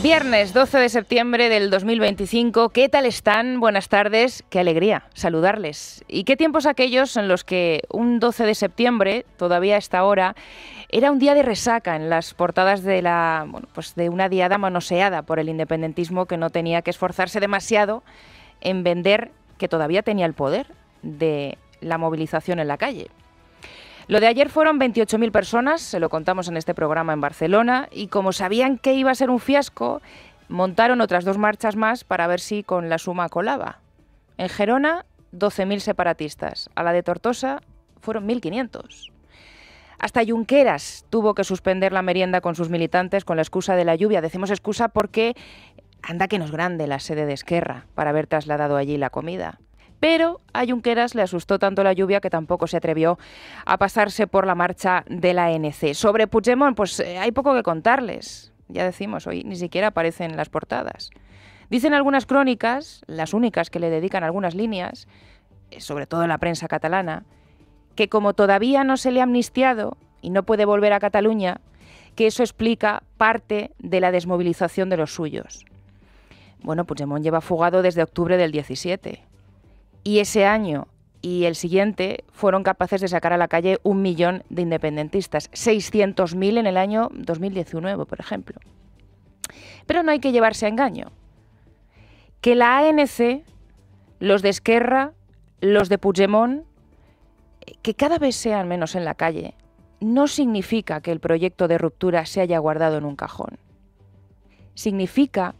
Viernes 12 de septiembre del 2025. ¿Qué tal están? Buenas tardes. Qué alegría saludarles. ¿Y qué tiempos aquellos en los que un 12 de septiembre, todavía a esta hora, era un día de resaca en las portadas de de una diada manoseada por el independentismo que no tenía que esforzarse demasiado en vender que todavía tenía el poder de la movilización en la calle? Lo de ayer fueron 28.000 personas, se lo contamos en este programa en Barcelona, y como sabían que iba a ser un fiasco, montaron otras 2 marchas más para ver si con la suma colaba. En Gerona, 12.000 separatistas. A la de Tortosa fueron 1.500. Hasta Junqueras tuvo que suspender la merienda con sus militantes con la excusa de la lluvia. Decimos excusa porque anda que no es grande la sede de Esquerra para haber trasladado allí la comida. Pero a Junqueras le asustó tanto la lluvia que tampoco se atrevió a pasarse por la marcha de la ANC. Sobre Puigdemont, pues hay poco que contarles. Ya decimos, hoy ni siquiera aparecen en las portadas. Dicen algunas crónicas, las únicas que le dedican algunas líneas, sobre todo en la prensa catalana, que como todavía no se le ha amnistiado y no puede volver a Cataluña, que eso explica parte de la desmovilización de los suyos. Bueno, Puigdemont lleva fugado desde octubre del 17. Y ese año y el siguiente fueron capaces de sacar a la calle 1 millón de independentistas, 600.000 en el año 2019, por ejemplo. Pero no hay que llevarse a engaño. Que la ANC, los de Esquerra, los de Puigdemont, que cada vez sean menos en la calle, no significa que el proyecto de ruptura se haya guardado en un cajón. Significa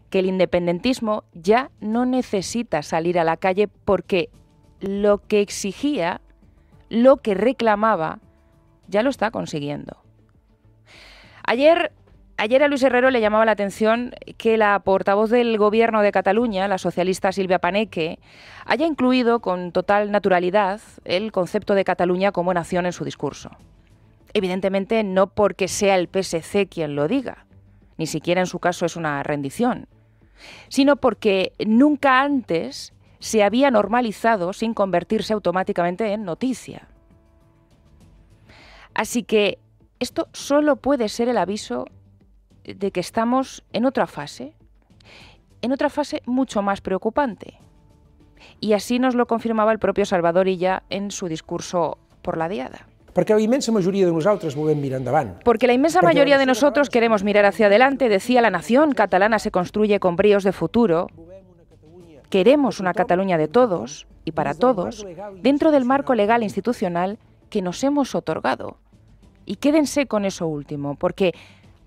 que el independentismo ya no necesita salir a la calle porque lo que exigía, lo que reclamaba, ya lo está consiguiendo. Ayer a Luis Herrero le llamaba la atención que la portavoz del Gobierno de Cataluña, la socialista Silvia Paneque, haya incluido con total naturalidad el concepto de Cataluña como nación en su discurso. Evidentemente no porque sea el PSC quien lo diga, ni siquiera en su caso es una rendición, sino porque nunca antes se había normalizado sin convertirse automáticamente en noticia. Así que esto solo puede ser el aviso de que estamos en otra fase mucho más preocupante. Y así nos lo confirmaba el propio Salvador Illa en su discurso por la diada. Porque la inmensa mayoría de nosotros volem mirar endavant. Porque la inmensa mayoría de nosotros queremos mirar hacia adelante, decía, la nación catalana se construye con bríos de futuro. Queremos una Cataluña de todos y para todos, dentro del marco legal e institucional que nos hemos otorgado. Y quédense con eso último, porque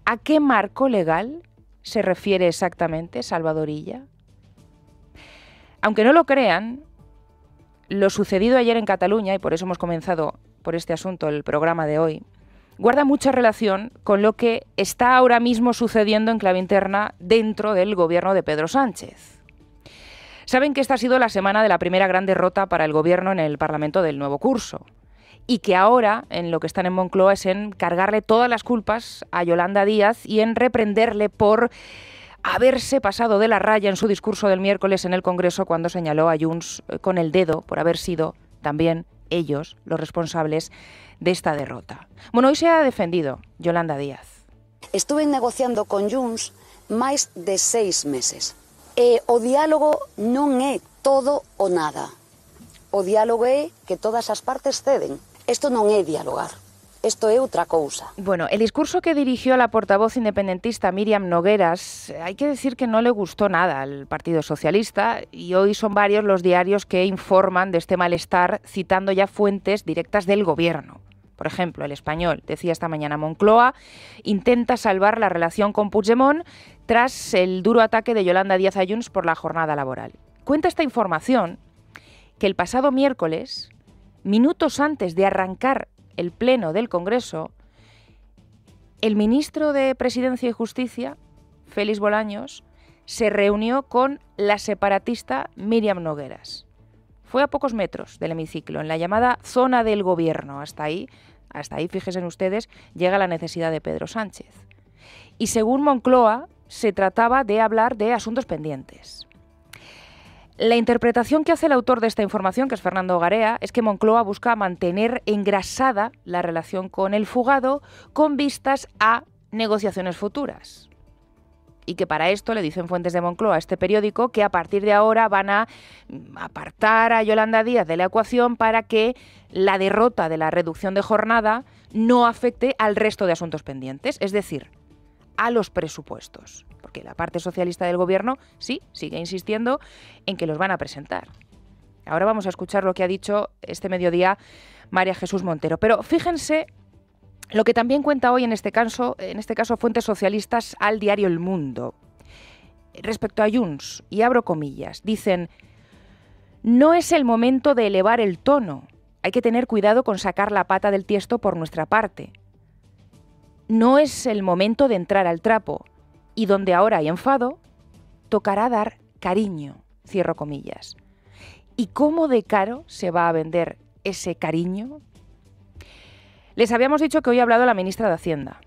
¿a qué marco legal se refiere exactamente Salvador Illa? Aunque no lo crean, lo sucedido ayer en Cataluña, y por eso hemos comenzado por este asunto el programa de hoy, guarda mucha relación con lo que está ahora mismo sucediendo en clave interna dentro del gobierno de Pedro Sánchez. Saben que esta ha sido la semana de la primera gran derrota para el gobierno en el Parlamento del nuevo curso y que ahora en lo que están en Moncloa es en cargarle todas las culpas a Yolanda Díaz y en reprenderle por haberse pasado de la raya en su discurso del miércoles en el Congreso cuando señaló a Junts con el dedo por haber sido también ellos los responsables de esta derrota. Bueno, hoy se ha defendido Yolanda Díaz. Estuve negociando con Junts máis de 6 meses. O diálogo non é todo o nada. O diálogo é que todas as partes ceden. Isto non é dialogar. Esto é outra cousa. Bueno, el discurso que dirigió la portavoz independentista Míriam Nogueras, hay que decir que no le gustó nada al Partido Socialista y hoy son varios los diarios que informan de este malestar citando ya fuentes directas del gobierno. Por ejemplo, El Español decía esta mañana: Moncloa intenta salvar la relación con Puigdemont tras el duro ataque de Yolanda Díaz a Junts por la jornada laboral. Cuenta esta información que el pasado miércoles, minutos antes de arrancar el pleno del Congreso, el ministro de Presidencia y Justicia, Félix Bolaños, se reunió con la separatista Míriam Nogueras. Fue a pocos metros del hemiciclo, en la llamada zona del gobierno. Hasta ahí, fíjense ustedes, llega la necesidad de Pedro Sánchez. Y según Moncloa, se trataba de hablar de asuntos pendientes. La interpretación que hace el autor de esta información, que es Fernando Garea, es que Moncloa busca mantener engrasada la relación con el fugado con vistas a negociaciones futuras. y que para esto, le dicen fuentes de Moncloa a este periódico, que a partir de ahora van a apartar a Yolanda Díaz de la ecuación para que la derrota de la reducción de jornada no afecte al resto de asuntos pendientes, es decir, a los presupuestos, porque la parte socialista del gobierno sí sigue insistiendo en que los van a presentar. Ahora vamos a escuchar lo que ha dicho este mediodía María Jesús Montero, pero fíjense lo que también cuenta hoy en este caso fuentes socialistas al diario El Mundo. Respecto a Junts, y abro comillas, dicen: no es el momento de elevar el tono, hay que tener cuidado con sacar la pata del tiesto por nuestra parte. No es el momento de entrar al trapo, y donde ahora hay enfado, tocará dar cariño, cierro comillas. ¿Y cómo de caro se va a vender ese cariño? Les habíamos dicho que hoy ha hablado la ministra de Hacienda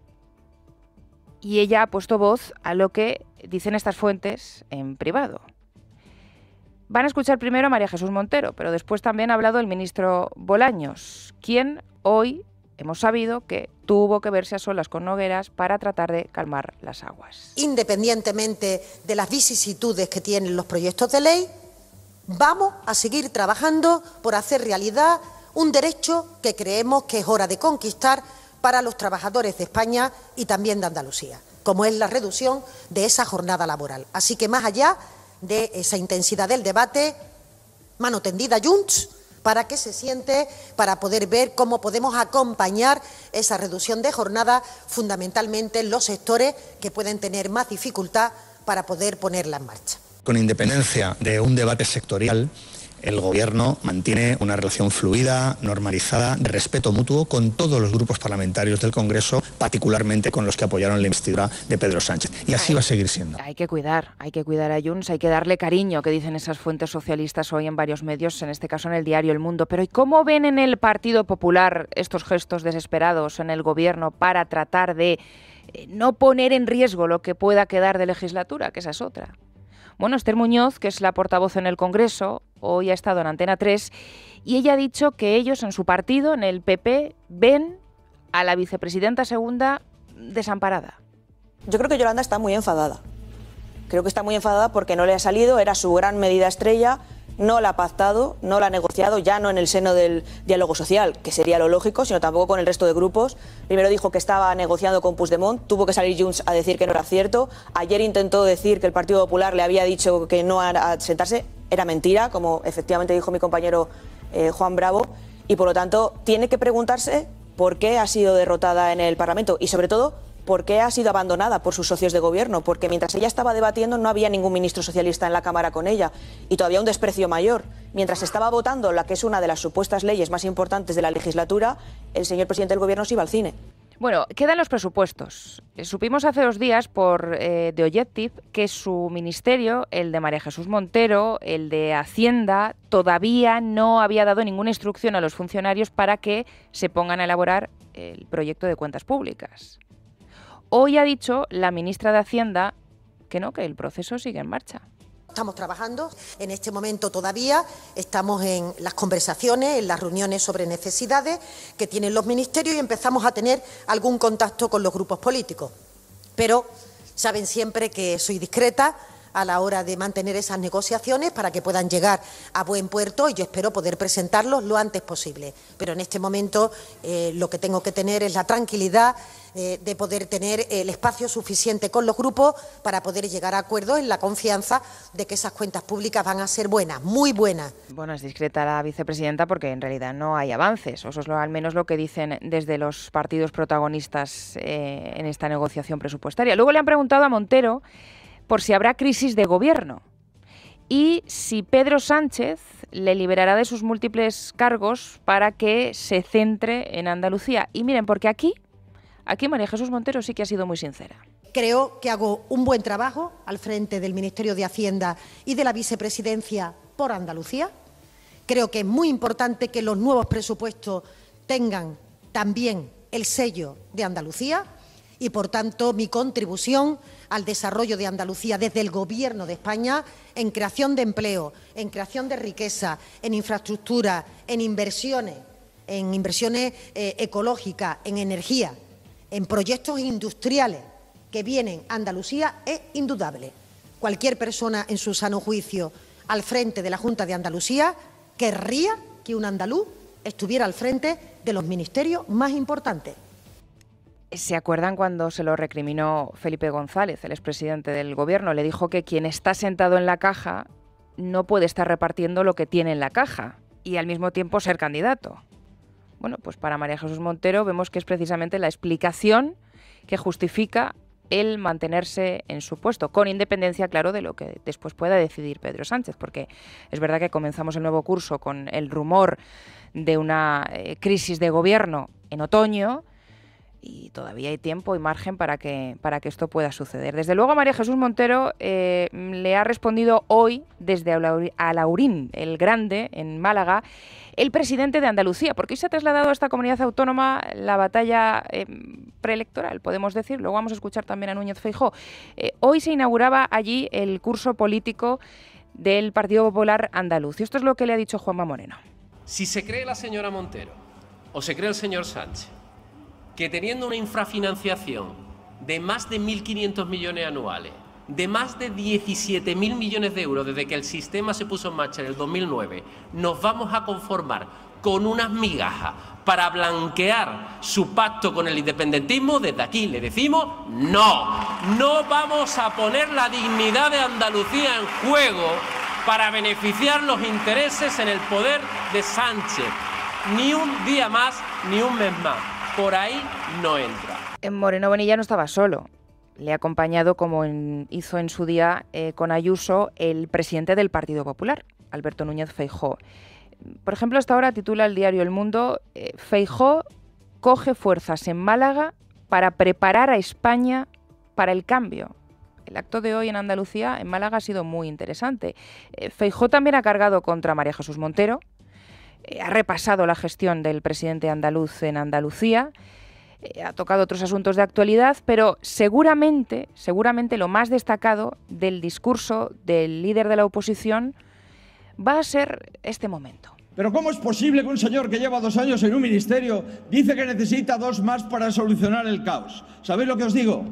y ella ha puesto voz a lo que dicen estas fuentes en privado. Van a escuchar primero a María Jesús Montero, pero después también ha hablado el ministro Bolaños, quien hoy hemos sabido que tuvo que verse a solas con Nogueras para tratar de calmar las aguas. Independientemente de las vicisitudes que tienen los proyectos de ley, vamos a seguir trabajando por hacer realidad un derecho que creemos que es hora de conquistar para los trabajadores de España y también de Andalucía, como es la reducción de esa jornada laboral. Así que, más allá de esa intensidad del debate, mano tendida a Junts para que se siente, para poder ver cómo podemos acompañar esa reducción de jornada, fundamentalmente en los sectores que pueden tener más dificultad para poder ponerla en marcha. Con independencia de un debate sectorial, el Gobierno mantiene una relación fluida, normalizada, de respeto mutuo con todos los grupos parlamentarios del Congreso, particularmente con los que apoyaron la investidura de Pedro Sánchez. Y así va a seguir siendo. Hay que cuidar a Junts, hay que darle cariño, que dicen esas fuentes socialistas hoy en varios medios, en este caso en el diario El Mundo. Pero ¿y cómo ven en el Partido Popular estos gestos desesperados en el Gobierno para tratar de no poner en riesgo lo que pueda quedar de legislatura? Que esa es otra. Bueno, Esther Muñoz, que es la portavoz en el Congreso, hoy ha estado en Antena 3 y ella ha dicho que ellos en su partido, en el PP, ven a la vicepresidenta segunda desamparada. Yo creo que Yolanda está muy enfadada. Creo que está muy enfadada porque no le ha salido, era su gran medida estrella, no la ha pactado, no la ha negociado, ya no en el seno del diálogo social, que sería lo lógico, sino tampoco con el resto de grupos. Primero dijo que estaba negociando con Puigdemont, tuvo que salir Junts a decir que no era cierto. Ayer intentó decir que el Partido Popular le había dicho que no a sentarse, era mentira, como efectivamente dijo mi compañero Juan Bravo, y por lo tanto tiene que preguntarse por qué ha sido derrotada en el Parlamento y sobre todo por qué ha sido abandonada por sus socios de gobierno, porque mientras ella estaba debatiendo no había ningún ministro socialista en la Cámara con ella y todavía un desprecio mayor. Mientras estaba votando la que es una de las supuestas leyes más importantes de la legislatura, el señor presidente del gobierno se iba al cine. Bueno, quedan los presupuestos. Supimos hace 2 días por The Objective que su ministerio, el de María Jesús Montero, el de Hacienda, todavía no había dado ninguna instrucción a los funcionarios para que se pongan a elaborar el proyecto de cuentas públicas. Hoy ha dicho la ministra de Hacienda que no, que el proceso sigue en marcha. Estamos trabajando, en este momento todavía estamos en las conversaciones, en las reuniones sobre necesidades que tienen los ministerios y empezamos a tener algún contacto con los grupos políticos. Pero saben siempre que soy discreta a la hora de mantener esas negociaciones para que puedan llegar a buen puerto y yo espero poder presentarlos lo antes posible. Pero en este momento lo que tengo que tener es la tranquilidad de poder tener el espacio suficiente con los grupos para poder llegar a acuerdos en la confianza de que esas cuentas públicas van a ser buenas, muy buenas. Bueno, es discreta la vicepresidenta porque en realidad no hay avances, o eso es al menos lo que dicen desde los partidos protagonistas en esta negociación presupuestaria. Luego le han preguntado a Montero por si habrá crisis de gobierno y si Pedro Sánchez le liberará de sus múltiples cargos para que se centre en Andalucía. Y miren, porque aquí María Jesús Montero sí que ha sido muy sincera. Creo que hago un buen trabajo al frente del Ministerio de Hacienda y de la Vicepresidencia por Andalucía. Creo que es muy importante que los nuevos presupuestos tengan también el sello de Andalucía y, por tanto, mi contribución al desarrollo de Andalucía desde el Gobierno de España en creación de empleo, en creación de riqueza, en infraestructura, en inversiones ecológicas, en energía, en proyectos industriales que vienen a Andalucía es indudable. Cualquier persona en su sano juicio al frente de la Junta de Andalucía querría que un andaluz estuviera al frente de los ministerios más importantes. ¿Se acuerdan cuando se lo recriminó Felipe González, el expresidente del Gobierno? Le dijo que quien está sentado en la caja no puede estar repartiendo lo que tiene en la caja y al mismo tiempo ser candidato. Bueno, pues para María Jesús Montero vemos que es precisamente la explicación que justifica el mantenerse en su puesto, con independencia, claro, de lo que después pueda decidir Pedro Sánchez, porque es verdad que comenzamos el nuevo curso con el rumor de una crisis de gobierno en otoño y todavía hay tiempo y margen para que esto pueda suceder. Desde luego, María Jesús Montero le ha respondido hoy desde Alhaurín el Grande, en Málaga, el presidente de Andalucía, porque hoy se ha trasladado a esta comunidad autónoma la batalla preelectoral, podemos decir. Luego vamos a escuchar también a Núñez Feijóo. Hoy se inauguraba allí el curso político del Partido Popular Andaluz. Y esto es lo que le ha dicho Juanma Moreno. Si se cree la señora Montero o se cree el señor Sánchez que teniendo una infrafinanciación de más de 1.500 millones anuales, de más de 17.000 millones de euros desde que el sistema se puso en marcha en el 2009, nos vamos a conformar con unas migajas para blanquear su pacto con el independentismo, desde aquí le decimos no vamos a poner la dignidad de Andalucía en juego para beneficiar los intereses en el poder de Sánchez. Ni un día más, ni un mes más. Por ahí no entra. Moreno Bonilla no estaba solo. Le ha acompañado, como hizo en su día con Ayuso, el presidente del Partido Popular, Alberto Núñez Feijóo. Por ejemplo, hasta ahora titula el diario El Mundo, Feijóo coge fuerzas en Málaga para preparar a España para el cambio. El acto de hoy en Andalucía, en Málaga, ha sido muy interesante. Feijóo también ha cargado contra María Jesús Montero, ha repasado la gestión del presidente andaluz en Andalucía, ha tocado otros asuntos de actualidad, pero seguramente lo más destacado del discurso del líder de la oposición va a ser este momento. Pero ¿cómo es posible que un señor que lleva 2 años en un ministerio dice que necesita 2 más para solucionar el caos? ¿Sabéis lo que os digo?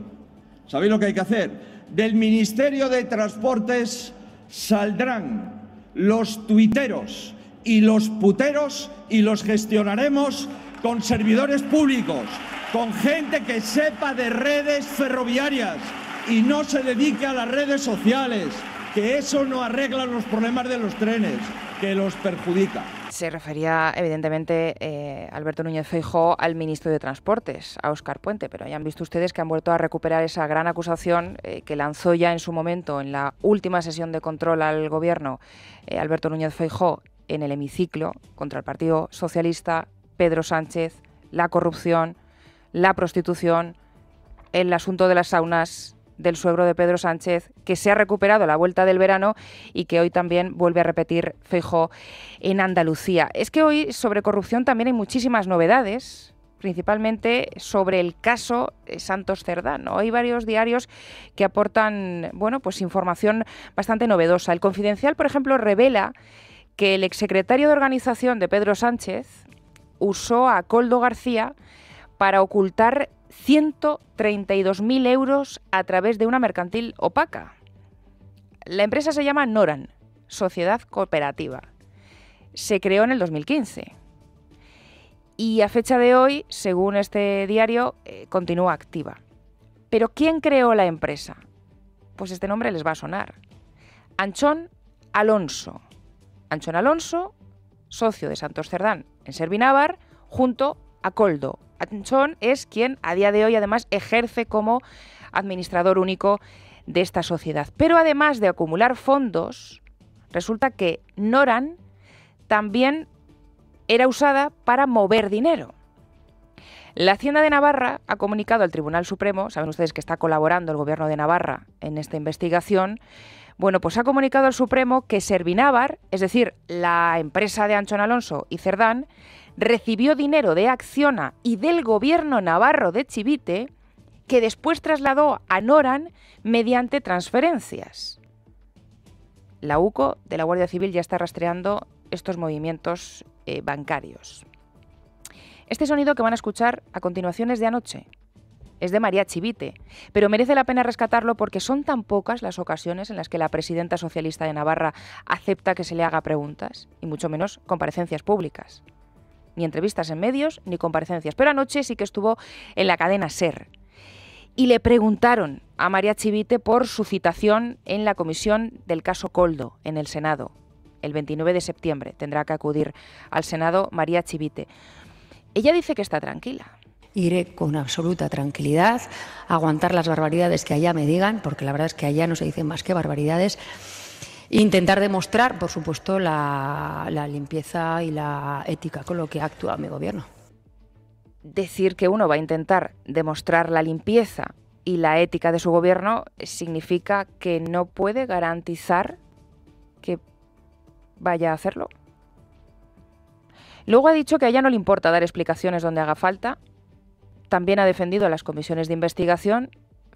¿Sabéis lo que hay que hacer? Del Ministerio de Transportes saldrán los tuiteros y los puteros y los gestionaremos con servidores públicos, con gente que sepa de redes ferroviarias y no se dedique a las redes sociales, que eso no arregla los problemas de los trenes, que los perjudica. Se refería, evidentemente, Alberto Núñez Feijóo al ministro de Transportes, a Óscar Puente, pero hayan visto ustedes que han vuelto a recuperar esa gran acusación que lanzó ya en su momento, en la última sesión de control al Gobierno, Alberto Núñez Feijóo, en el hemiciclo, contra el Partido Socialista, Pedro Sánchez, la corrupción, la prostitución, el asunto de las saunas del suegro de Pedro Sánchez, que se ha recuperado a la vuelta del verano y que hoy también vuelve a repetir Feijóo en Andalucía. Es que hoy sobre corrupción también hay muchísimas novedades, principalmente sobre el caso Santos Cerdán, ¿no? Hay varios diarios que aportan, bueno, pues información bastante novedosa. El Confidencial, por ejemplo, revela que el exsecretario de Organización de Pedro Sánchez usó a Koldo García para ocultar 132.000 euros a través de una mercantil opaca. La empresa se llama Noran, Sociedad Cooperativa. Se creó en el 2015. Y a fecha de hoy, según este diario, continúa activa. ¿Pero quién creó la empresa? Pues este nombre les va a sonar. Anchón Alonso. Anchón Alonso, socio de Santos Cerdán en Servinávar, junto a Koldo. Anchón es quien a día de hoy además ejerce como administrador único de esta sociedad. Pero además de acumular fondos, resulta que Noran también era usada para mover dinero. La Hacienda de Navarra ha comunicado al Tribunal Supremo, saben ustedes que está colaborando el Gobierno de Navarra en esta investigación. Bueno, pues ha comunicado al Supremo que Servinávar, es decir, la empresa de Anchón Alonso y Cerdán, recibió dinero de Acciona y del Gobierno navarro de Chivite, que después trasladó a Noran mediante transferencias. La UCO de la Guardia Civil ya está rastreando estos movimientos bancarios. Este sonido que van a escuchar a continuación es de anoche. es de María Chivite, pero merece la pena rescatarlo porque son tan pocas las ocasiones en las que la presidenta socialista de Navarra acepta que se le haga preguntas, y mucho menos comparecencias públicas. Ni entrevistas en medios, ni comparecencias. Pero anoche sí que estuvo en la cadena SER. Y le preguntaron a María Chivite por su citación en la comisión del caso Koldo, en el Senado. El 29 de septiembre tendrá que acudir al Senado María Chivite. Ella dice que está tranquila. Iré con absoluta tranquilidad a aguantar las barbaridades que allá me digan, porque la verdad es que allá no se dicen más que barbaridades. Intentar demostrar, por supuesto, la limpieza y la ética con lo que actúa mi gobierno. Decir que uno va a intentar demostrar la limpieza y la ética de su gobierno significa que no puede garantizar que vaya a hacerlo. Luego ha dicho que a ella no le importa dar explicaciones donde haga falta. También ha defendido a las comisiones de investigación,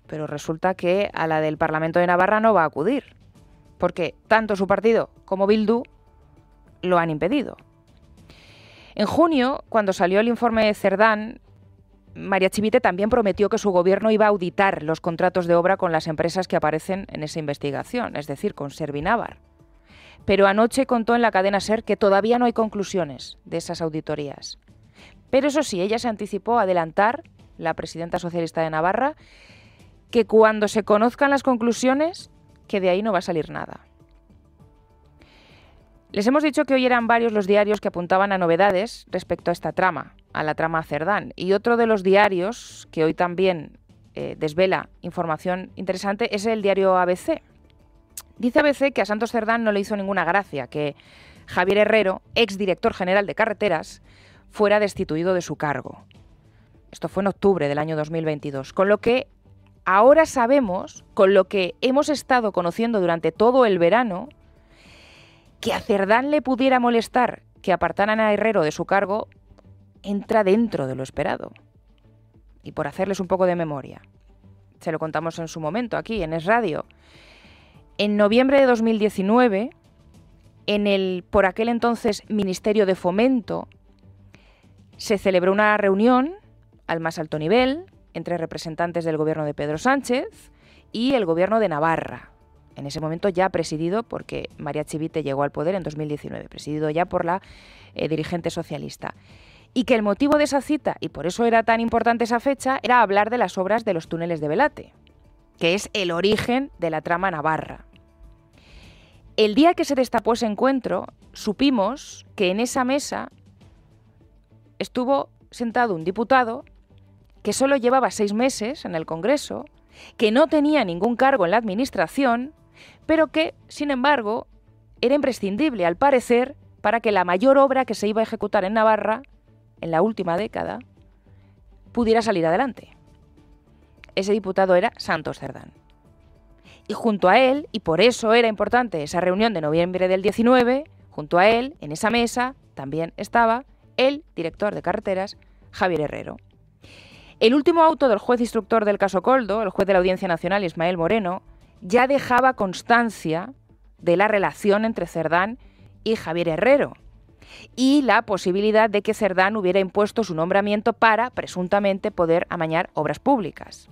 pero resulta que a la del Parlamento de Navarra no va a acudir, porque tanto su partido como Bildu lo han impedido. En junio, cuando salió el informe de Cerdán, María Chivite también prometió que su gobierno iba a auditar los contratos de obra con las empresas que aparecen en esa investigación, es decir, con Servinavar. Pero anoche contó en la cadena SER que todavía no hay conclusiones de esas auditorías. Pero eso sí, ella se anticipó a adelantar, la presidenta socialista de Navarra, que cuando se conozcan las conclusiones, que de ahí no va a salir nada. Les hemos dicho que hoy eran varios los diarios que apuntaban a novedades respecto a esta trama, a la trama Cerdán. Y otro de los diarios que hoy también desvela información interesante es el diario ABC. Dice ABC que a Santos Cerdán no le hizo ninguna gracia que Javier Herrero, exdirector general de Carreteras, fuera destituido de su cargo. Esto fue en octubre del año 2022, con lo que ahora sabemos, con lo que hemos estado conociendo durante todo el verano, que a Cerdán le pudiera molestar que apartaran a Herrero de su cargo entra dentro de lo esperado. Y por hacerles un poco de memoria, se lo contamos en su momento aquí en Es Radio. En noviembre de 2019, en el por aquel entonces Ministerio de Fomento, se celebró una reunión al más alto nivel entre representantes del gobierno de Pedro Sánchez y el gobierno de Navarra. En ese momento ya presidido, porque María Chivite llegó al poder en 2019, presidido ya por la dirigente socialista. Y que el motivo de esa cita, y por eso era tan importante esa fecha, era hablar de las obras de los túneles de Belate, que es el origen de la trama navarra. El día que se destapó ese encuentro, supimos que en esa mesa estuvo sentado un diputado que solo llevaba 6 meses en el Congreso, que no tenía ningún cargo en la administración, pero que, sin embargo, era imprescindible, al parecer, para que la mayor obra que se iba a ejecutar en Navarra, en la última década, pudiera salir adelante. Ese diputado era Santos Cerdán. Y junto a él, y por eso era importante esa reunión de noviembre del 19, junto a él, en esa mesa, también estaba el director de Carreteras, Javier Herrero. El último auto del juez instructor del caso Koldo, el juez de la Audiencia Nacional, Ismael Moreno, ya dejaba constancia de la relación entre Cerdán y Javier Herrero y la posibilidad de que Cerdán hubiera impuesto su nombramiento para, presuntamente, poder amañar obras públicas.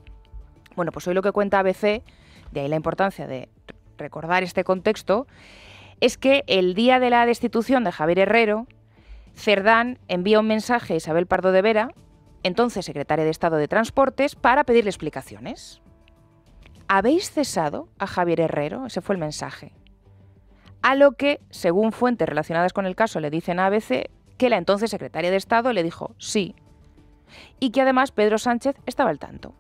Bueno, pues hoy lo que cuenta ABC, de ahí la importancia de recordar este contexto, es que el día de la destitución de Javier Herrero, Cerdán envía un mensaje a Isabel Pardo de Vera, entonces secretaria de Estado de Transportes, para pedirle explicaciones. ¿Habéis cesado a Javier Herrero? Ese fue el mensaje. A lo que, según fuentes relacionadas con el caso, le dicen a ABC que la entonces secretaria de Estado le dijo sí, y que además Pedro Sánchez estaba al tanto.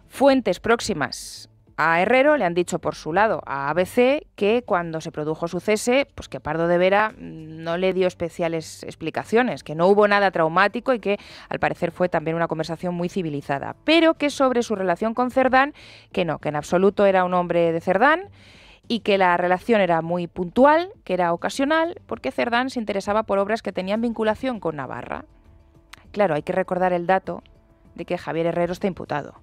Fuentes próximas a Herrero le han dicho por su lado a ABC que cuando se produjo su cese, pues que Pardo de Vera no le dio especiales explicaciones, que no hubo nada traumático y que al parecer fue también una conversación muy civilizada, pero que sobre su relación con Cerdán, que no, que en absoluto era un hombre de Cerdán y que la relación era muy puntual, que era ocasional, porque Cerdán se interesaba por obras que tenían vinculación con Navarra. Claro, hay que recordar el dato de que Javier Herrero está imputado.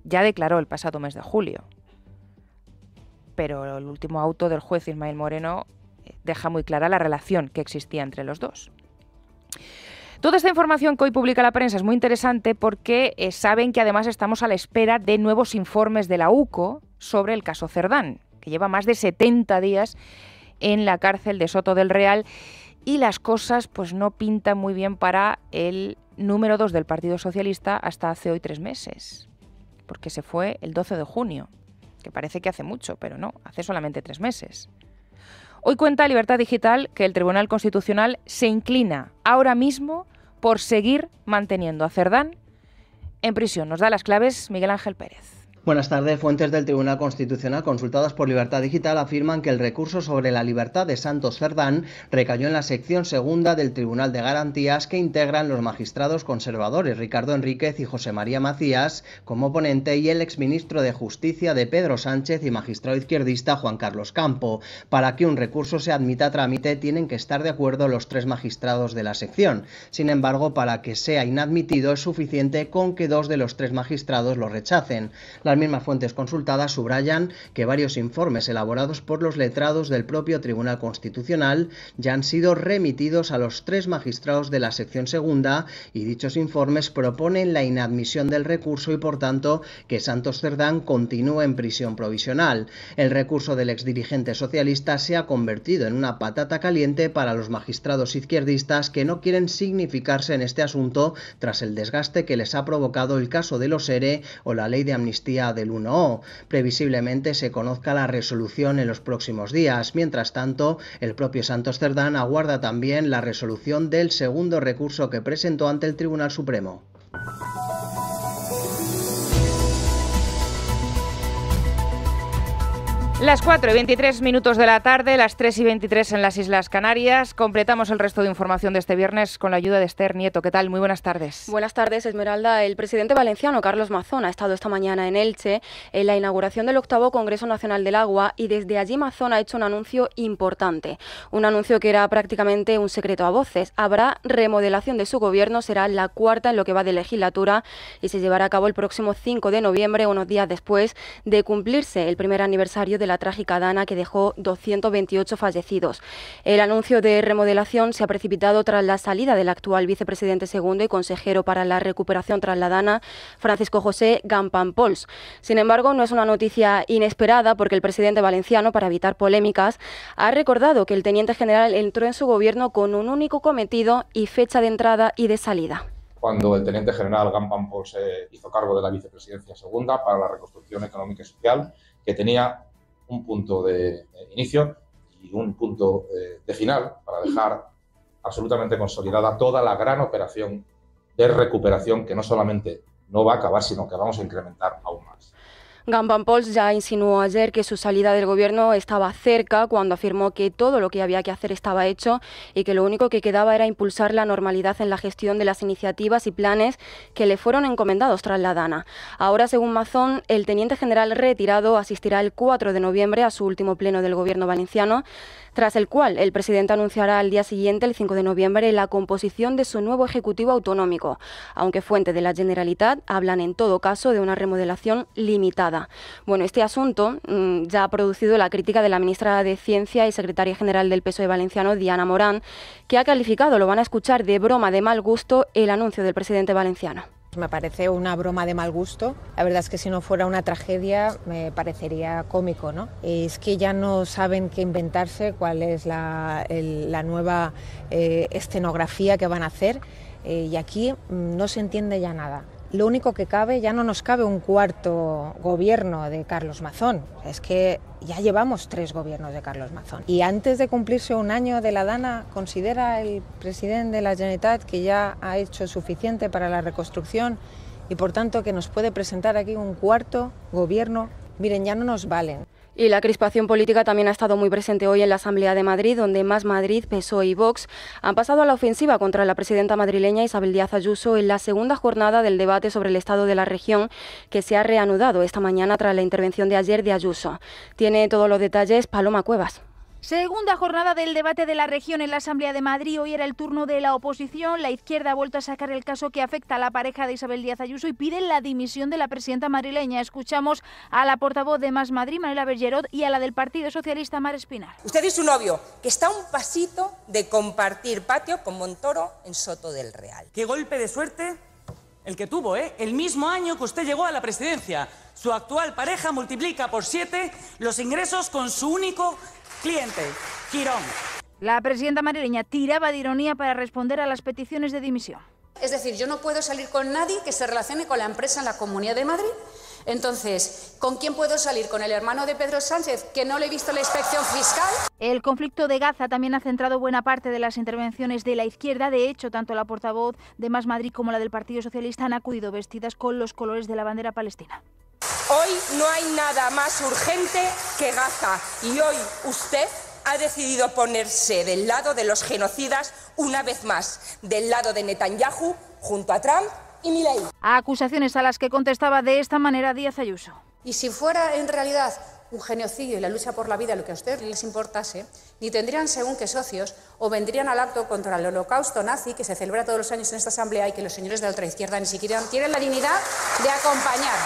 Ya declaró el pasado mes de julio, pero el último auto del juez Ismael Moreno deja muy clara la relación que existía entre los dos. Toda esta información que hoy publica la prensa es muy interesante porque saben que además estamos a la espera de nuevos informes de la UCO sobre el caso Cerdán, que lleva más de 70 días en la cárcel de Soto del Real, y las cosas pues no pintan muy bien para el número 2 del Partido Socialista hasta hace hoy 3 meses, porque se fue el 12 de junio, que parece que hace mucho, pero no, hace solamente 3 meses. Hoy cuenta Libertad Digital que el Tribunal Constitucional se inclina ahora mismo por seguir manteniendo a Cerdán en prisión. Nos da las claves Miguel Ángel Pérez. Buenas tardes. Fuentes del Tribunal Constitucional consultadas por Libertad Digital afirman que el recurso sobre la libertad de Santos Cerdán recayó en la sección segunda del Tribunal de Garantías, que integran los magistrados conservadores Ricardo Enríquez y José María Macías como ponente, y el exministro de Justicia de Pedro Sánchez y magistrado izquierdista Juan Carlos Campo. Para que un recurso se admita a trámite tienen que estar de acuerdo los 3 magistrados de la sección. Sin embargo, para que sea inadmitido es suficiente con que 2 de los 3 magistrados lo rechacen. Las mismas fuentes consultadas subrayan que varios informes elaborados por los letrados del propio Tribunal Constitucional ya han sido remitidos a los 3 magistrados de la sección segunda, y dichos informes proponen la inadmisión del recurso y, por tanto, que Santos Cerdán continúe en prisión provisional. El recurso del exdirigente socialista se ha convertido en una patata caliente para los magistrados izquierdistas, que no quieren significarse en este asunto tras el desgaste que les ha provocado el caso de los ERE o la ley de amnistía del 1O. Previsiblemente se conozca la resolución en los próximos días. Mientras tanto, el propio Santos Cerdán aguarda también la resolución del segundo recurso que presentó ante el Tribunal Supremo. Las 4:23 de la tarde, las 3:23 en las Islas Canarias. Completamos el resto de información de este viernes con la ayuda de Esther Nieto. ¿Qué tal? Muy buenas tardes. Buenas tardes, Esmeralda. El presidente valenciano, Carlos Mazón, ha estado esta mañana en Elche en la inauguración del 8º Congreso Nacional del Agua, y desde allí Mazón ha hecho un anuncio importante. Un anuncio que era prácticamente un secreto a voces. Habrá remodelación de su gobierno, será la 4ª en lo que va de legislatura, y se llevará a cabo el próximo 5 de noviembre, unos días después de cumplirse el primer aniversario de la trágica Dana, que dejó 228 fallecidos. El anuncio de remodelación se ha precipitado tras la salida del actual vicepresidente segundo y consejero para la recuperación tras la Dana, Francisco José Gampampols. Sin embargo, no es una noticia inesperada, porque el presidente valenciano, para evitar polémicas, ha recordado que el teniente general entró en su gobierno con un único cometido y fecha de entrada y de salida. Cuando el teniente general Gampampols se hizo cargo de la vicepresidencia segunda para la reconstrucción económica y social, que tenía un punto de inicio y un punto de final para dejar absolutamente consolidada toda la gran operación de recuperación, que no solamente no va a acabar, sino que vamos a incrementar aún más. Gampampols ya insinuó ayer que su salida del gobierno estaba cerca, cuando afirmó que todo lo que había que hacer estaba hecho y que lo único que quedaba era impulsar la normalidad en la gestión de las iniciativas y planes que le fueron encomendados tras la Dana. Ahora, según Mazón, el teniente general retirado asistirá el 4 de noviembre a su último pleno del gobierno valenciano, tras el cual el presidente anunciará al día siguiente, el 5 de noviembre, la composición de su nuevo Ejecutivo Autonómico, aunque fuentes de la Generalitat hablan en todo caso de una remodelación limitada. Bueno, este asunto ya ha producido la crítica de la ministra de Ciencia y secretaria general del PSOE valenciano, Diana Morán, que ha calificado, lo van a escuchar, de broma de mal gusto el anuncio del presidente valenciano. Me parece una broma de mal gusto. La verdad es que si no fuera una tragedia me parecería cómico, ¿no? Es que ya no saben qué inventarse, cuál es la nueva escenografía que van a hacer, y aquí no se entiende ya nada. Lo único que cabe, ya no nos cabe un cuarto gobierno de Carlos Mazón, es que ya llevamos 3 gobiernos de Carlos Mazón. Y antes de cumplirse un año de la Dana, ¿considera el presidente de la Generalitat que ya ha hecho suficiente para la reconstrucción y por tanto que nos puede presentar aquí un cuarto gobierno? Miren, ya no nos valen. Y la crispación política también ha estado muy presente hoy en la Asamblea de Madrid, donde Más Madrid, PSOE y Vox han pasado a la ofensiva contra la presidenta madrileña Isabel Díaz Ayuso en la segunda jornada del debate sobre el estado de la región, que se ha reanudado esta mañana tras la intervención de ayer de Ayuso. Tiene todos los detalles Paloma Cuevas. Segunda jornada del debate de la región en la Asamblea de Madrid. Hoy era el turno de la oposición. La izquierda ha vuelto a sacar el caso que afecta a la pareja de Isabel Díaz Ayuso y piden la dimisión de la presidenta madrileña. Escuchamos a la portavoz de Más Madrid, Manuela Bergerot, y a la del Partido Socialista, Mar Espinar. Usted y su novio, que está a un pasito de compartir patio con Montoro en Soto del Real. ¡Qué golpe de suerte el que tuvo, ¿eh? El mismo año que usted llegó a la presidencia. Su actual pareja multiplica por 7 los ingresos con su único cliente, Quirón. La presidenta madrileña tiraba de ironía para responder a las peticiones de dimisión. Es decir, yo no puedo salir con nadie que se relacione con la empresa en la Comunidad de Madrid. Entonces, ¿con quién puedo salir? ¿Con el hermano de Pedro Sánchez, que no le he visto la inspección fiscal? El conflicto de Gaza también ha centrado buena parte de las intervenciones de la izquierda. De hecho, tanto la portavoz de Más Madrid como la del Partido Socialista han acudido vestidas con los colores de la bandera palestina. Hoy no hay nada más urgente que Gaza y hoy usted ha decidido ponerse del lado de los genocidas una vez más, del lado de Netanyahu junto a Trump y Milei. Acusaciones a las que contestaba de esta manera Díaz Ayuso. Y si fuera en realidad un genocidio y la lucha por la vida lo que a ustedes les importase, ni tendrían según qué socios o vendrían al acto contra el holocausto nazi que se celebra todos los años en esta asamblea y que los señores de la ultraizquierda ni siquiera tienen la dignidad de acompañar.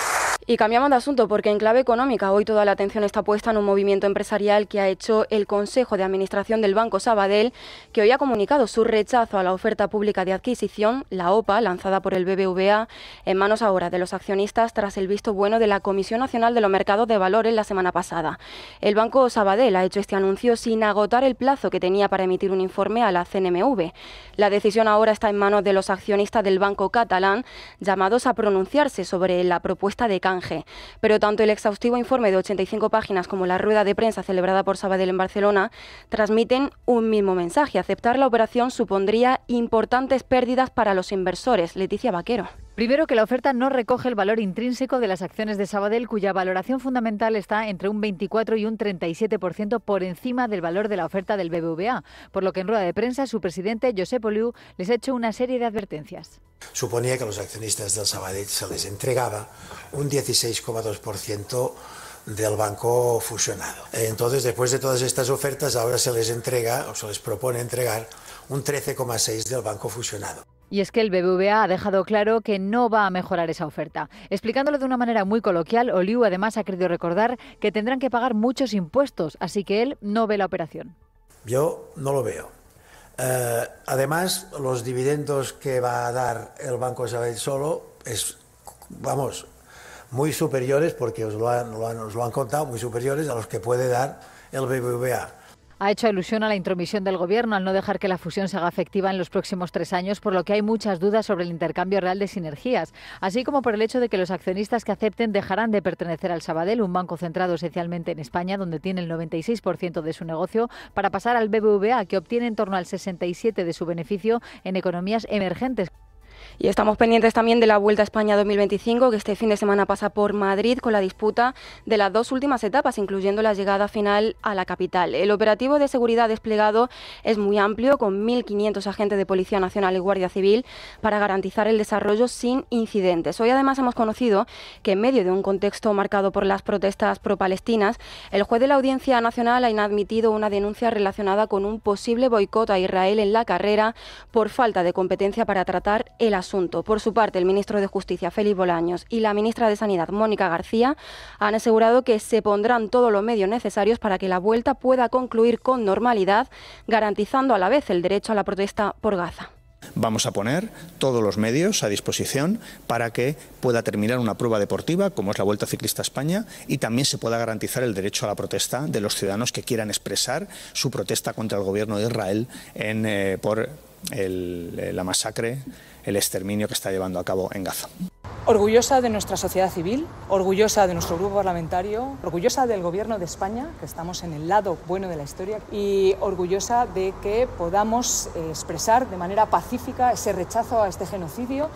Y cambiamos de asunto porque en clave económica hoy toda la atención está puesta en un movimiento empresarial que ha hecho el Consejo de Administración del Banco Sabadell, que hoy ha comunicado su rechazo a la oferta pública de adquisición, la OPA, lanzada por el BBVA, en manos ahora de los accionistas tras el visto bueno de la Comisión Nacional de los Mercados de Valores la semana pasada. El Banco Sabadell ha hecho este anuncio sin agotar el plazo que tenía para emitir un informe a la CNMV. La decisión ahora está en manos de los accionistas del banco catalán, llamados a pronunciarse sobre la propuesta de canje. Pero tanto el exhaustivo informe de 85 páginas como la rueda de prensa celebrada por Sabadell en Barcelona transmiten un mismo mensaje. Aceptar la operación supondría importantes pérdidas para los inversores. Leticia Vaquero. Primero, que la oferta no recoge el valor intrínseco de las acciones de Sabadell, cuya valoración fundamental está entre un 24 y un 37% por encima del valor de la oferta del BBVA, por lo que en rueda de prensa su presidente, Josep Oliu, les ha hecho una serie de advertencias. Suponía que a los accionistas del Sabadell se les entregaba un 16,2% del banco fusionado. Entonces, después de todas estas ofertas, ahora se les entrega, o se les propone entregar, un 13,6% del banco fusionado. Y es que el BBVA ha dejado claro que no va a mejorar esa oferta. Explicándolo de una manera muy coloquial, Oliu además ha querido recordar que tendrán que pagar muchos impuestos, así que él no ve la operación. Yo no lo veo. Además, los dividendos que va a dar el Banco Sabadell solo es, vamos, muy superiores, porque os lo han contado, muy superiores a los que puede dar el BBVA. Ha hecho alusión a la intromisión del Gobierno al no dejar que la fusión se haga efectiva en los próximos 3 años, por lo que hay muchas dudas sobre el intercambio real de sinergias, así como por el hecho de que los accionistas que acepten dejarán de pertenecer al Sabadell, un banco centrado esencialmente en España, donde tiene el 96% de su negocio, para pasar al BBVA, que obtiene en torno al 67% de su beneficio en economías emergentes. Y estamos pendientes también de la Vuelta a España 2025, que este fin de semana pasa por Madrid con la disputa de las 2 últimas etapas, incluyendo la llegada final a la capital. El operativo de seguridad desplegado es muy amplio, con 1.500 agentes de Policía Nacional y Guardia Civil para garantizar el desarrollo sin incidentes. Hoy además hemos conocido que en medio de un contexto marcado por las protestas pro-palestinas, el juez de la Audiencia Nacional ha inadmitido una denuncia relacionada con un posible boicot a Israel en la carrera por falta de competencia para tratar el asunto. Por su parte, el ministro de Justicia, Félix Bolaños, y la ministra de Sanidad, Mónica García, han asegurado que se pondrán todos los medios necesarios para que la vuelta pueda concluir con normalidad, garantizando a la vez el derecho a la protesta por Gaza. Vamos a poner todos los medios a disposición para que pueda terminar una prueba deportiva, como es la Vuelta Ciclista a España, y también se pueda garantizar el derecho a la protesta de los ciudadanos que quieran expresar su protesta contra el gobierno de Israel por la masacre, el exterminio que está llevando a cabo en Gaza. Orgullosa de nuestra sociedad civil, orgullosa de nuestro grupo parlamentario, orgullosa del Gobierno de España, que estamos en el lado bueno de la historia, y orgullosa de que podamos expresar de manera pacífica ese rechazo a este genocidio